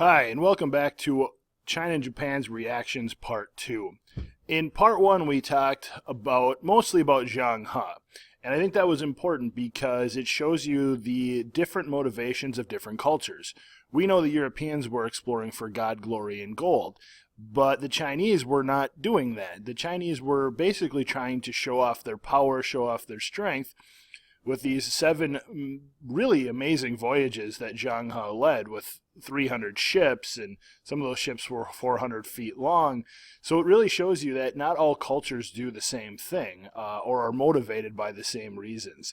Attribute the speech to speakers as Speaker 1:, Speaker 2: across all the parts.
Speaker 1: Hi, and welcome back to China and Japan's Reactions Part 2. In Part 1, we talked mostly about Zhang He, and I think that was important because it shows you the different motivations of different cultures. We know the Europeans were exploring for God, glory, and gold, but the Chinese were not doing that. The Chinese were basically trying to show off their power, show off their strength, with these 7 really amazing voyages that Zhang He led with 300 ships, and some of those ships were 400 feet long. So it really shows you that not all cultures do the same thing or are motivated by the same reasons.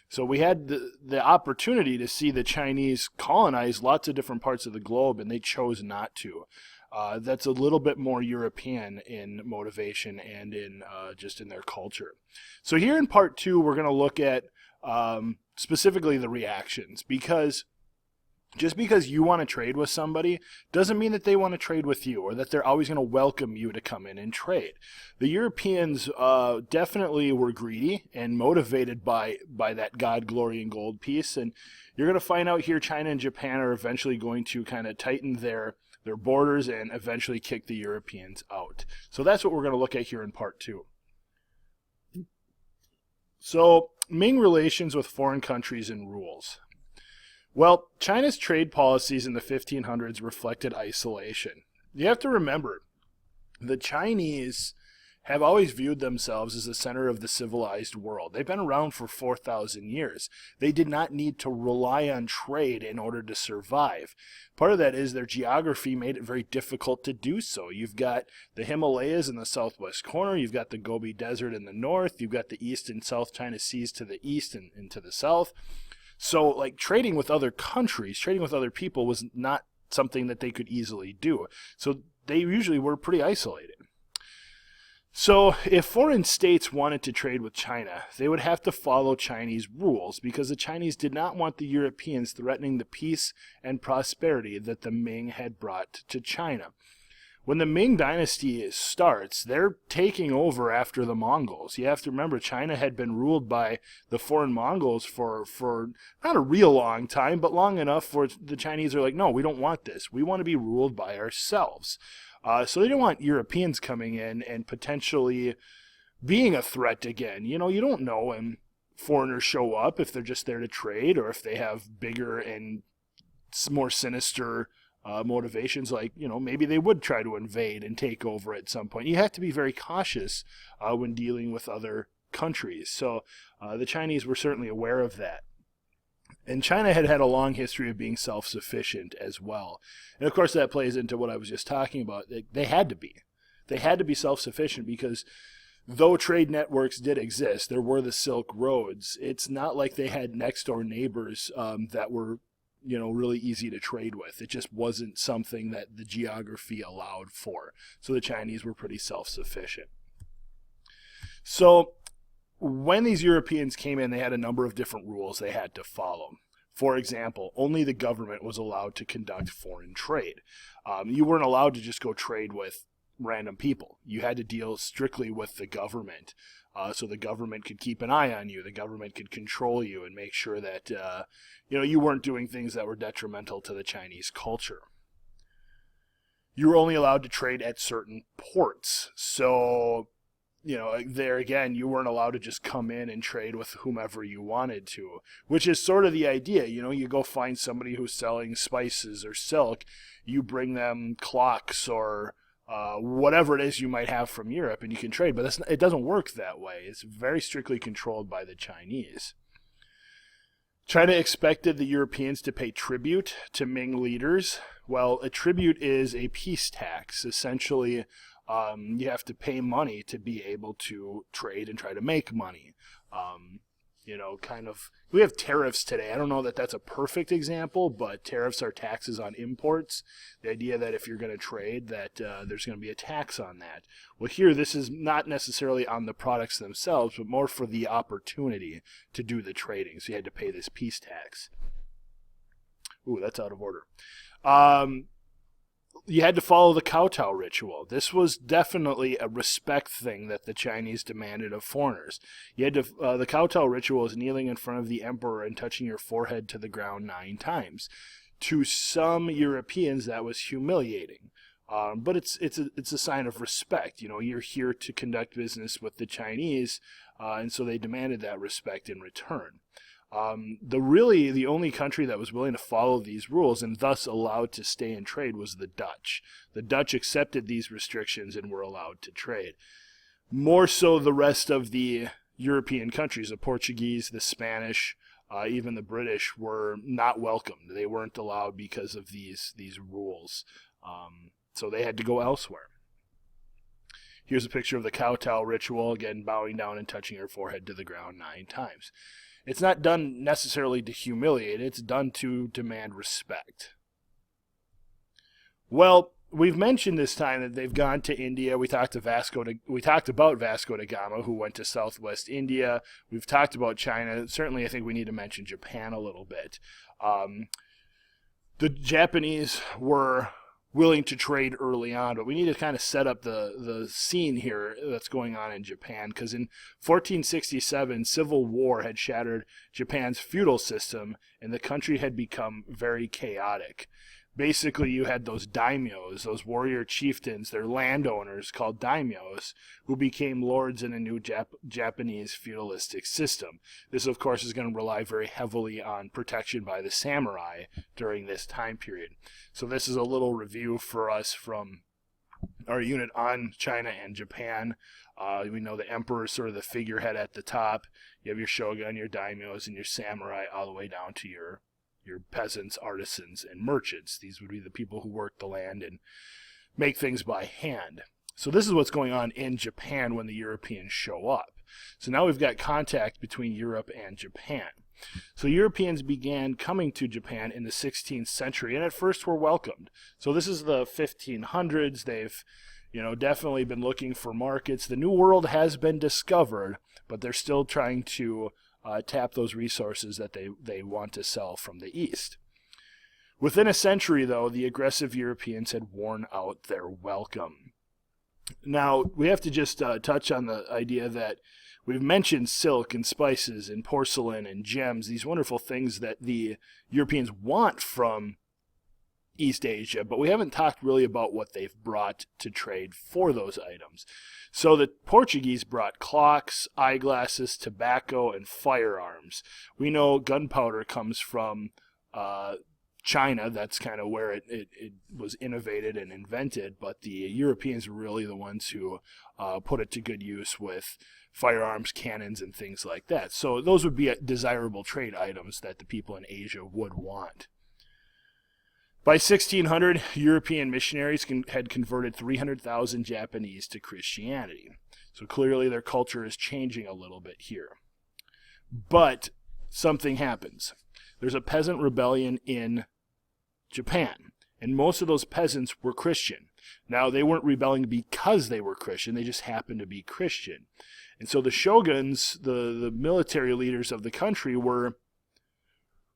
Speaker 1: So we had the opportunity to see the Chinese colonize lots of different parts of the globe, and they chose not to. That's a little bit more European in motivation and in just in their culture. So here in Part 2, we're going to look at specifically the reactions, because just because you want to trade with somebody doesn't mean that they want to trade with you or that they're always going to welcome you to come in and trade. The Europeans definitely were greedy and motivated by that God, glory, and gold piece, and you're going to find out here China and Japan are eventually going to kind of tighten their borders and eventually kick the Europeans out. So that's what we're going to look at here in Part 2. So, Ming relations with foreign countries and rules. Well, China's trade policies in the 1500s reflected isolation. You have to remember, the Chinese have always viewed themselves as the center of the civilized world. They've been around for 4,000 years. They did not need to rely on trade in order to survive. Part of that is their geography made it very difficult to do so. You've got the Himalayas in the southwest corner, you've got the Gobi Desert in the north, you've got the East and South China Seas to the east and to the south. So, like, trading with other countries, trading with other people was not something that they could easily do. So they usually were pretty isolated. So if foreign states wanted to trade with China, they would have to follow Chinese rules, because the Chinese did not want the Europeans threatening the peace and prosperity that the Ming had brought to China. When the Ming dynasty starts, they're taking over after the Mongols. You have to remember, China had been ruled by the foreign Mongols for not a real long time, but long enough where the Chinese are like, no, we don't want this. We want to be ruled by ourselves. So they don't want Europeans coming in and potentially being a threat again. You know, you don't know when foreigners show up, if they're just there to trade or if they have bigger and more sinister motivations, like, you know, maybe they would try to invade and take over at some point. You have to be very cautious when dealing with other countries. So the Chinese were certainly aware of that. And China had had a long history of being self-sufficient as well. And of course that plays into what I was just talking about. They had to be. They had to be self-sufficient, because though trade networks did exist, there were the Silk Roads. It's not like they had next-door neighbors that were, you know, really easy to trade with. It just wasn't something that the geography allowed for. So the Chinese were pretty self-sufficient. So when these Europeans came in, they had a number of different rules they had to follow. For example, only the government was allowed to conduct foreign trade. You weren't allowed to just go trade with random people. You had to deal strictly with the government, so the government could keep an eye on you. The government could control you and make sure that you weren't doing things that were detrimental to the Chinese culture. You were only allowed to trade at certain ports. So, you know, there again, you weren't allowed to just come in and trade with whomever you wanted to, which is sort of the idea. You know, you go find somebody who's selling spices or silk, you bring them clocks or whatever it is you might have from Europe, and you can trade. But it doesn't work that way. It's very strictly controlled by the Chinese. China expected the Europeans to pay tribute to Ming leaders. Well, a tribute is a peace tax. Essentially, you have to pay money to be able to trade and try to make money. We have tariffs today. I don't know that that's a perfect example, but tariffs are taxes on imports. The idea that if you're going to trade, that there's going to be a tax on that. Well, here, this is not necessarily on the products themselves, but more for the opportunity to do the trading. So you had to pay this peace tax. Ooh, that's out of order. You had to follow the kowtow ritual. This was definitely a respect thing that the Chinese demanded of foreigners. You had to, the kowtow ritual is kneeling in front of the emperor and touching your forehead to the ground 9 times. to some Europeans that was humiliating. But it's a sign of respect. You know, you're here to conduct business with the Chinese, and so they demanded that respect in return. The only country that was willing to follow these rules and thus allowed to stay in trade was the Dutch. The Dutch accepted these restrictions and were allowed to trade. More so the rest of the European countries, the Portuguese, the Spanish, even the British, were not welcomed. They weren't allowed because of these rules. So they had to go elsewhere. Here's a picture of the kowtow ritual, again bowing down and touching your forehead to the ground 9 times. It's not done necessarily to humiliate, it's done to demand respect. Well, we've mentioned this time that they've gone to India. We talked about Vasco da Gama, who went to southwest India. We've talked about China. Certainly, I think we need to mention Japan a little bit. The Japanese were willing to trade early on, but we need to kind of set up the scene here that's going on in Japan, because in 1467, civil war had shattered Japan's feudal system, and the country had become very chaotic. Basically, you had those daimyos, those warrior chieftains, they're landowners called daimyos, who became lords in a new Japanese feudalistic system. This, of course, is going to rely very heavily on protection by the samurai during this time period. So this is a little review for us from our unit on China and Japan. We know the emperor is sort of the figurehead at the top. You have your shogun, your daimyos, and your samurai, all the way down to your peasants, artisans, and merchants. These would be the people who work the land and make things by hand. So this is what's going on in Japan when the Europeans show up. So now we've got contact between Europe and Japan. So Europeans began coming to Japan in the 16th century, and at first were welcomed. So this is the 1500s. They've, definitely been looking for markets. The New World has been discovered, but they're still trying to tap those resources that they want to sell from the East. Within a century, though, the aggressive Europeans had worn out their welcome. Now, we have to just touch on the idea that we've mentioned silk and spices and porcelain and gems, these wonderful things that the Europeans want from East Asia, but we haven't talked really about what they've brought to trade for those items. So the Portuguese brought clocks, eyeglasses, tobacco, and firearms. We know gunpowder comes from China. That's kind of where it was innovated and invented, but the Europeans were really the ones who put it to good use with firearms, cannons, and things like that. So those would be desirable trade items that the people in Asia would want. By 1600, European missionaries had converted 300,000 Japanese to Christianity. So clearly their culture is changing a little bit here. But something happens. There's a peasant rebellion in Japan, and most of those peasants were Christian. Now, they weren't rebelling because they were Christian, they just happened to be Christian. And so the shoguns, the military leaders of the country, were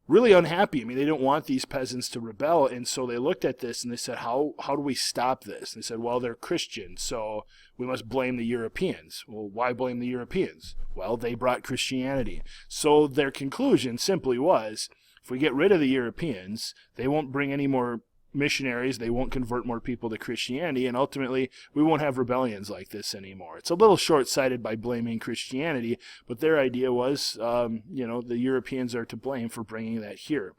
Speaker 1: really unhappy. I mean, they didn't want these peasants to rebel, and so they looked at this and they said, how do we stop this? And they said, well, they're Christian, so we must blame the Europeans. Well, why blame the Europeans? Well, they brought Christianity. So their conclusion simply was, if we get rid of the Europeans, they won't bring any more missionaries, they won't convert more people to Christianity, and ultimately we won't have rebellions like this anymore. It's a little short-sighted by blaming Christianity, but their idea was, the Europeans are to blame for bringing that here.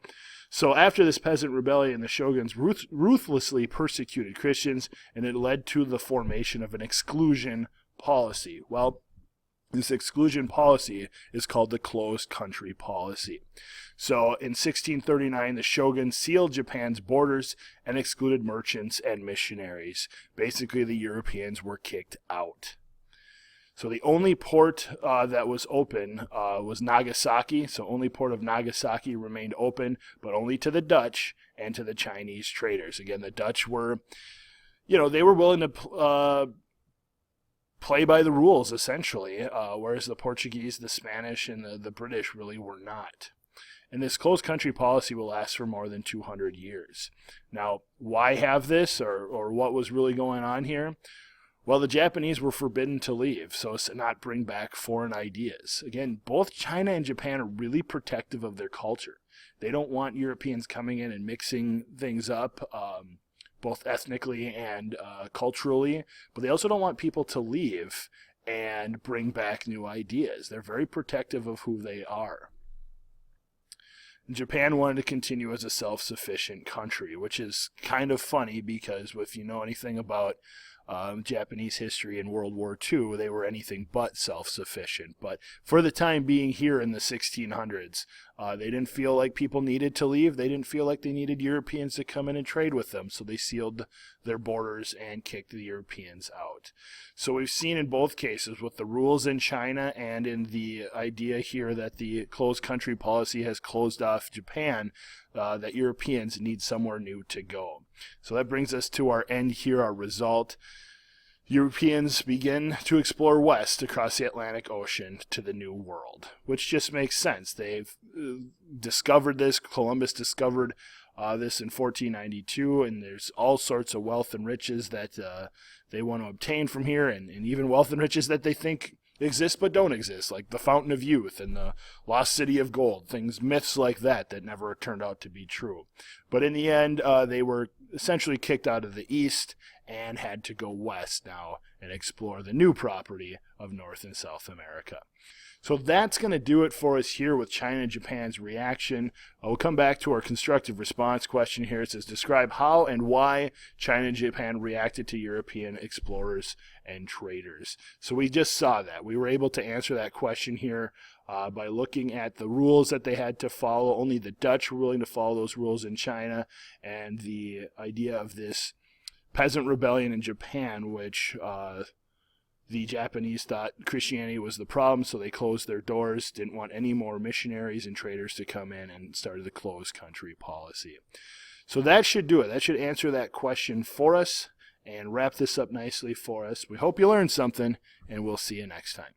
Speaker 1: So after this peasant rebellion, the shoguns ruthlessly persecuted Christians, and it led to the formation of an exclusion policy. Well, this exclusion policy is called the closed country policy. So in 1639, the shogun sealed Japan's borders and excluded merchants and missionaries. Basically, the Europeans were kicked out. So the only port that was open was Nagasaki. So only port of Nagasaki remained open, but only to the Dutch and to the Chinese traders. Again, the Dutch were, they were willing to play by the rules, essentially, whereas the Portuguese, the Spanish, and the British really were not. And this closed country policy will last for more than 200 years. Now, why have this, or what was really going on here? Well, the Japanese were forbidden to leave, so as to not bring back foreign ideas. Again, both China and Japan are really protective of their culture. They don't want Europeans coming in and mixing things up, both ethnically and culturally, but they also don't want people to leave and bring back new ideas. They're very protective of who they are. Japan wanted to continue as a self-sufficient country, which is kind of funny because if you know anything about Japanese history in World War II, they were anything but self-sufficient. But for the time being here in the 1600s, they didn't feel like people needed to leave. They didn't feel like they needed Europeans to come in and trade with them. So they sealed their borders and kicked the Europeans out. So we've seen in both cases with the rules in China and in the idea here that the closed country policy has closed off Japan, that Europeans need somewhere new to go. So that brings us to our end here, our result. Europeans begin to explore west across the Atlantic Ocean to the New World, which just makes sense. They've discovered this. Columbus discovered this in 1492, and there's all sorts of wealth and riches that they want to obtain from here, and even wealth and riches that they think exist but don't exist, like the Fountain of Youth and the Lost City of Gold, myths like that never turned out to be true. But in the end, they were essentially kicked out of the East and had to go west now and explore the new property of North and South America. So that's going to do it for us here with China and Japan's reaction. We'll come back to our constructive response question here. It says, describe how and why China and Japan reacted to European explorers and traders. So we just saw that. We were able to answer that question here by looking at the rules that they had to follow. Only the Dutch were willing to follow those rules in China, and the idea of this peasant rebellion in Japan, which the Japanese thought Christianity was the problem, so they closed their doors, didn't want any more missionaries and traders to come in, and started the closed country policy. So that should do it. That should answer that question for us and wrap this up nicely for us. We hope you learned something, and we'll see you next time.